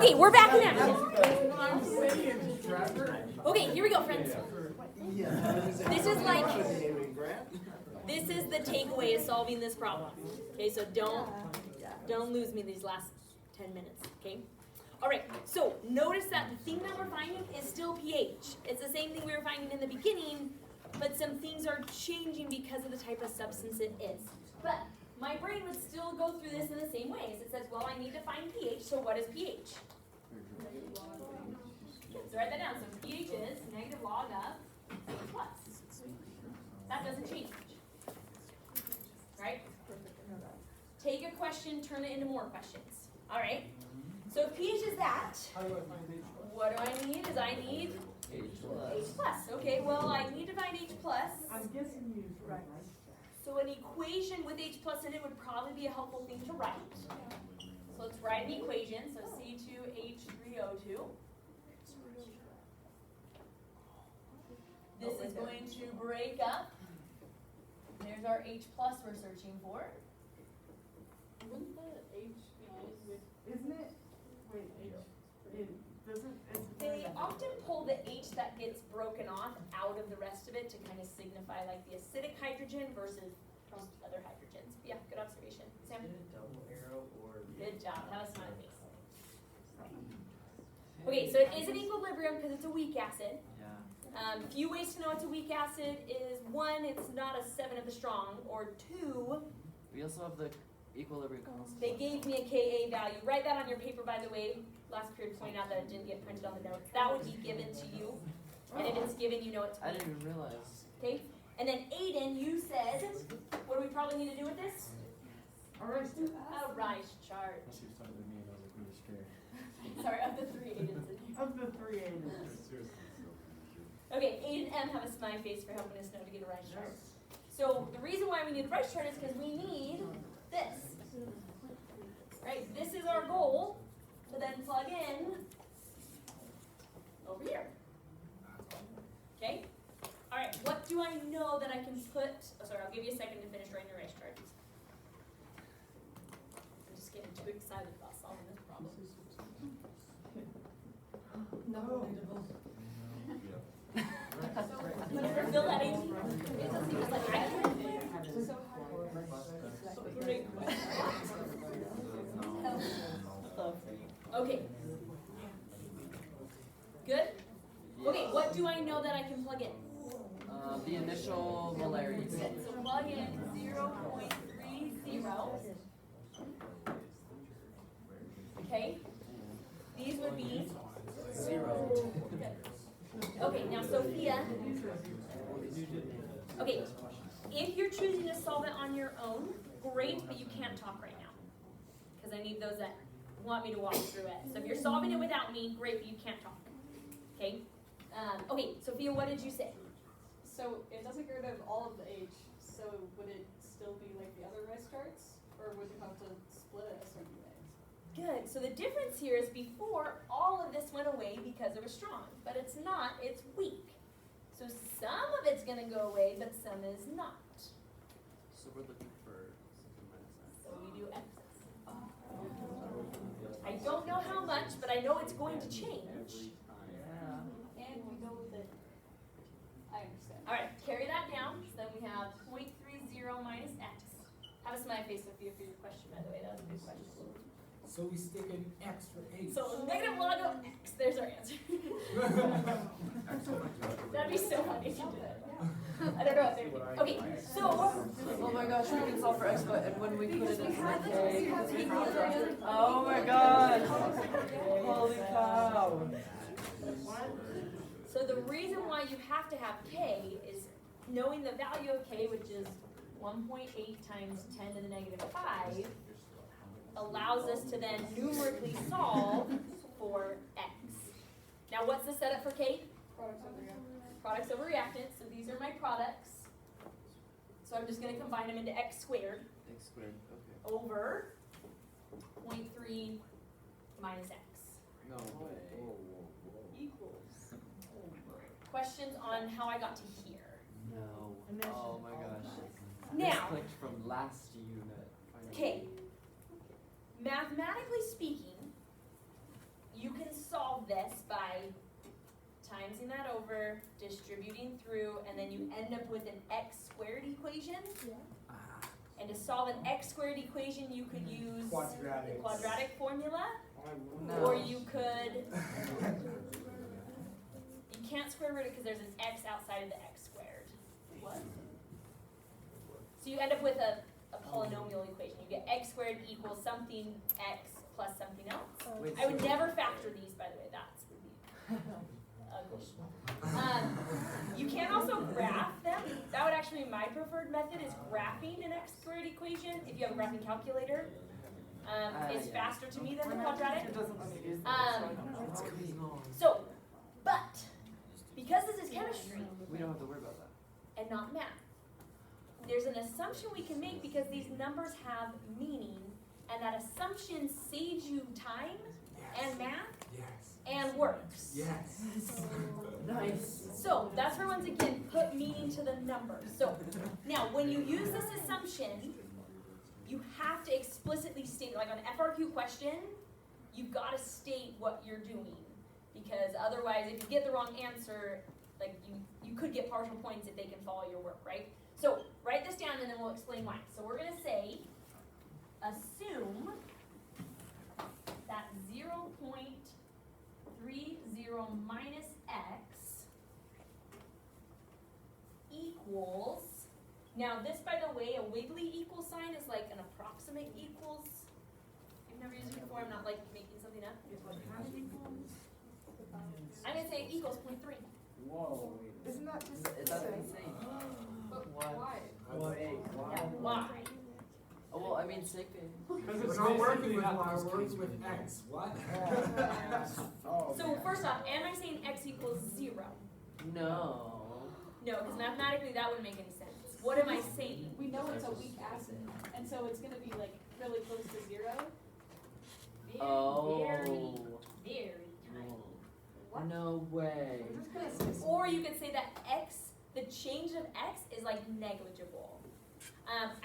Okay, we're back in action. Okay, here we go, friends. This is the takeaway of solving this problem. Okay, so don't lose me these last 10 minutes, okay? All right, so notice that the thing that we're finding is still pH. It's the same thing we were finding in the beginning, but some things are changing because of the type of substance it is. But my brain would still go through this in the same ways. It says, well, I need to find pH, so what is pH? So write that down. So pH is negative log of plus. That doesn't change. Right? Take a question, turn it into more questions. All right? So if pH is that, what do I need? I need H plus. Okay, well, I need to find H plus. I'm guessing you right. So an equation with H plus in it would probably be a helpful thing to write. So let's write an equation. So C2H3O2. This is going to break up. There's our H plus we're searching for. Wouldn't that H begin with, isn't it? Wait, H, it doesn't, They often pull the H that gets broken off out of the rest of it to kind of signify like the acidic hydrogen versus other hydrogens. Yeah, good observation. Sam? Double arrow or Good job. That was smart face. Okay, so it is an equilibrium because it's a weak acid. Few ways to know it's a weak acid is one, it's not a 7 of the strong, or two, we also have the equilibrium constant. they gave me a Ka value. Write that on your paper, by the way. Last period pointed out that it didn't get printed on the notes. That would be given to you. And if it's given, you know it's I weak. didn't even realize. Okay? And then Aiden, you said, what do we probably need to do with this? A rice chart. She was talking to me and I was like really scared. Sorry, of the three Aidens in here. of the three A's. Okay, Aiden M have a smiley face for helping us know to get a rice chart. So the reason why we need a rice chart is because we need this. Right? This is our goal to then plug in over here. Okay? Alright, what do I know that I can put, I'll give you a second to finish writing your rice chart. I'm just getting too excited about solving this problem. No. You ever feel that, Amy? It was like, I can't. Great question. Okay. Good? Okay, what do I know that I can plug in? The initial molarities. So plug in 0.30. Okay? These would be 0. Okay, now Sophia. Okay, if you're choosing to solve it on your own, great, but you can't talk right now. Because I need those that want me to walk through it. So if you're solving it without me, great, but you can't talk. Okay? Okay, Sophia, what did you say? So it doesn't get rid of all of the H, so would it still be like the other rice charts? Or would you have to split it a certain way? Good. So the difference here is before, all of this went away because it was strong. But it's not, it's weak. So some of it's going to go away, but some is not. So we're looking for something minus that. So we do excess. I don't know how much, but I know it's going to change. And we know that, I understand. All right, carry that down. So then we have 0.30 minus x. Have a smiley face, Sophia, for your question, by the way. That was a good question. So we stick an X for H. So negative log of x. There's our answer. That'd be so funny if you did it. I don't know what they would do. Okay, so. Oh my gosh, we can solve for x, but when we put it in the K. Oh my gosh. Holy cow. So the reason why you have to have k is knowing the value of k, which is 1.8 times 10 to the negative 5, allows us to then numerically solve for x. Now what's the setup for k? Products over reactants. So these are my products. So I'm just going to combine them into x squared X squared. Okay. over 0.3 minus x. No way. Equals. Questions on how I got to here? No. Oh my gosh. Now. This clicked from last unit. Okay. Mathematically speaking, this by timesing that over, distributing through, and then you end up with an x squared equation. And to solve an x squared equation, you could use the Quadratics. quadratic formula, No. or you could, you can't square root it because there's an x outside of the x squared. What? So you end up with a polynomial equation. You get x squared equals something x plus something else. Wait, I would so- never factor these, by the way, that's would be ugly. You can also graph them. That would actually be my preferred method, is graphing an x squared equation. If you have a graphing calculator, it's yeah. faster to me than the quadratic. It doesn't let me use What's that. So, but, because this is chemistry We don't have to worry about that. and not math, there's an assumption we can make because these numbers have meaning, and that assumption saves you time and math Yes. and works. Yes. Nice. So that's where, once again, put meaning to the numbers. So now when you use this assumption, you have to explicitly state, like on an FRQ question, you've got to state what you're doing, because otherwise if you get the wrong answer, like you could get partial points if they can follow your work, right? So write this down and then we'll explain why. So we're going to say, assume that 0.30 minus x equals, now this, by the way, a wiggly equal sign is like an approximate equals. You've never used it before, I'm not like making something up. I'm going to say it equals 0.3. Whoa. Isn't that just that's insane? But What? why? Yeah, why? Oh well, I mean, sick. We're not working with y, we're working with x. What? Oh, So first off, am I saying x equals 0? No. No, because mathematically that wouldn't make any sense. What am I saying? We know it's a weak acid, and so it's gonna be like really close to 0. Very, Oh. very tiny. What? No way. Or you could say that x, the change of x is like negligible.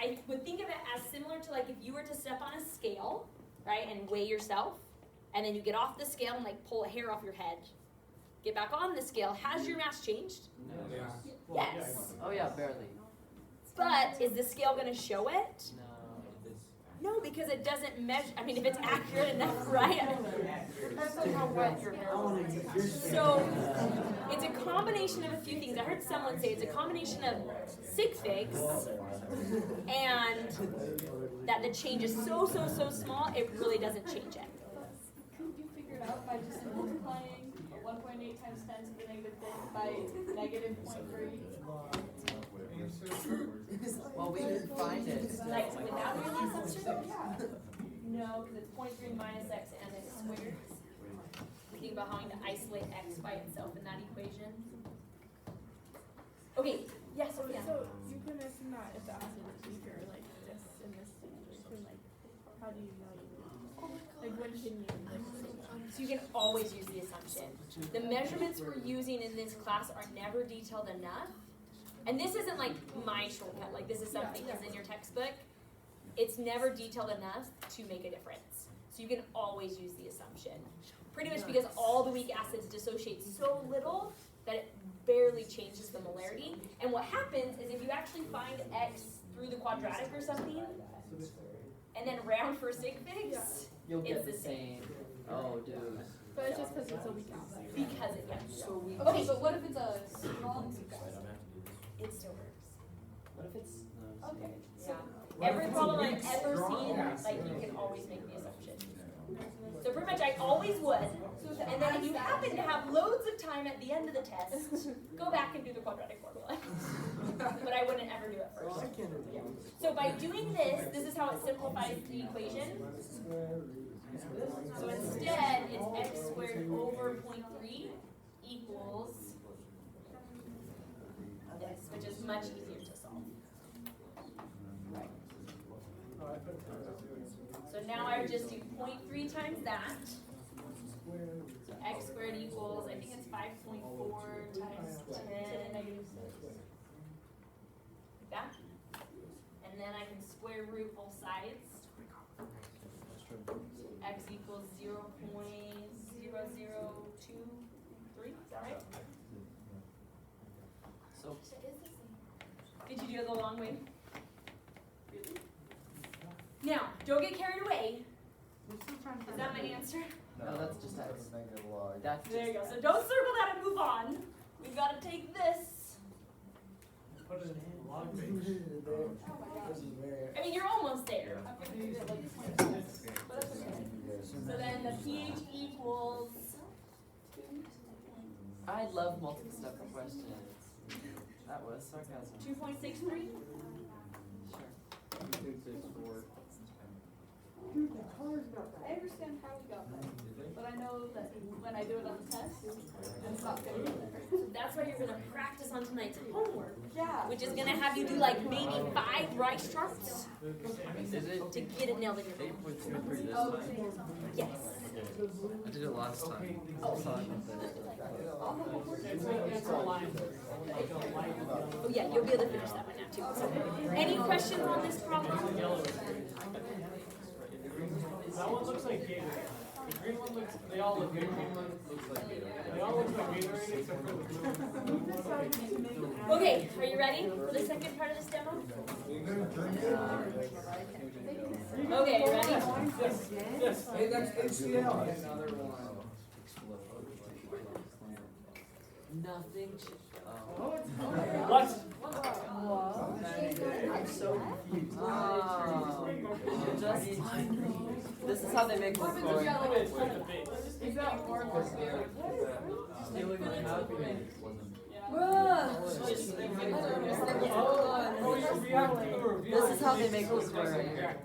I would think of it as similar to like if you were to step on a scale, right, and weigh yourself, and then you get off the scale and like pull a hair off your head. Get back on the scale. Has your mass changed? No. Yeah. Yes. Oh yeah, barely. But is the scale going to show it? No. No, because it doesn't measure. I mean, if it's accurate enough, right? Depends on how wet your hair is. So it's a combination of a few things. I heard someone say it's a combination of sig figs and that the change is so small it really doesn't change it. Couldn't you figure it out by just multiplying 1.8 times 10 to the negative 10 by negative 0.3? Well, we didn't find it. Like without doing the assumption? Yeah. No, because it's 0.3 minus x and x squared. Think about having to isolate x by itself in that equation. Okay, yes, Sophia. So you can assume that if the acid is weaker, like this in this situation, like how do you know like when can you like So you can always use the assumption. The measurements we're using in this class are never detailed enough. And this isn't like my shortcut, like this is something that's in your textbook. It's never detailed enough to make a difference. So you can always use the assumption. Pretty much because all the weak acids dissociate so little that it barely changes the molarity. And what happens is if you actually find x through the quadratic or something, and then round for sig figs, You'll get it's the the same. Oh, dude. but it's just because it's a weak acid. because it gets So we. Okay, but what if it's a strong acid? it still works. What if it's? No, Okay. Yeah. What if Every it's a problem I've weak, ever strong seen, acid? like you can always make the assumption. So pretty much I always would. And then if you happen to have loads of time at the end of the test, go back and do the quadratic formula. But I wouldn't ever do it first. So by doing this, this is how it simplifies the equation. So instead, it's x squared over 0.3 equals this, which is much easier to solve. So now I would just do 0.3 times that. So x squared equals, I think it's 5.4 times 10, negative 6. Like that. And then I can square root both sides. X equals 0.00 2, 3. Is that right? So, Did you do it the long way? Now, don't get carried away. Is that my answer? no, that's just X. That's There you go. just So don't circle that and move on. We've got to take this. Put it in log page. This is very. I mean, you're almost there. I'm gonna do it like 20 minutes, but that's okay. So then the pH equals. I love multi-step questions. That was sarcasm. 2.63. Sure. 264. I understand how we got that, but I know that when I do it on the test, it's not gonna get there. That's what you're gonna practice on tonight's homework, Yeah. which is gonna have you do like maybe 5 rice charts Is it to get it nailed in your head. 8.23 this time? Yes. I did it last time. Oh yeah, you'll be able to finish that one now too. So, any questions on this problem? That one looks like Gatorade. The green one looks, they all look good. The green one looks like Gatorade. They all look like Gatorade except for the blue one. Okay, are you ready for the second part of this demo? Okay, ready? Yes. Hey, that's HCl. Another one. Nothing. What? I'm so confused. Oh. Just this is how they make the score. Stealing my happiness. This is how they make the score right here.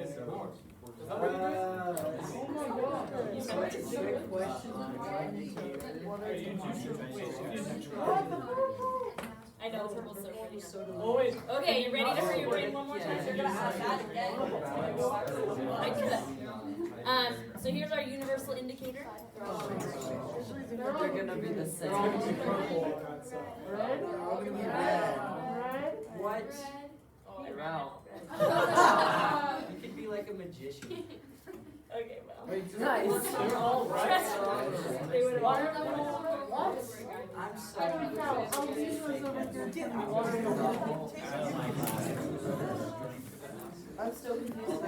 I know it's almost so pretty. Oh, wait. Okay, you ready to hurt your brain one more time? You're gonna add that again. I could. So here's our universal indicator. They're gonna be the same. What? Hey, Ralph. You could be like a magician. Okay, well. Nice. They're all right. They would have. I'm sorry. I'm still confused.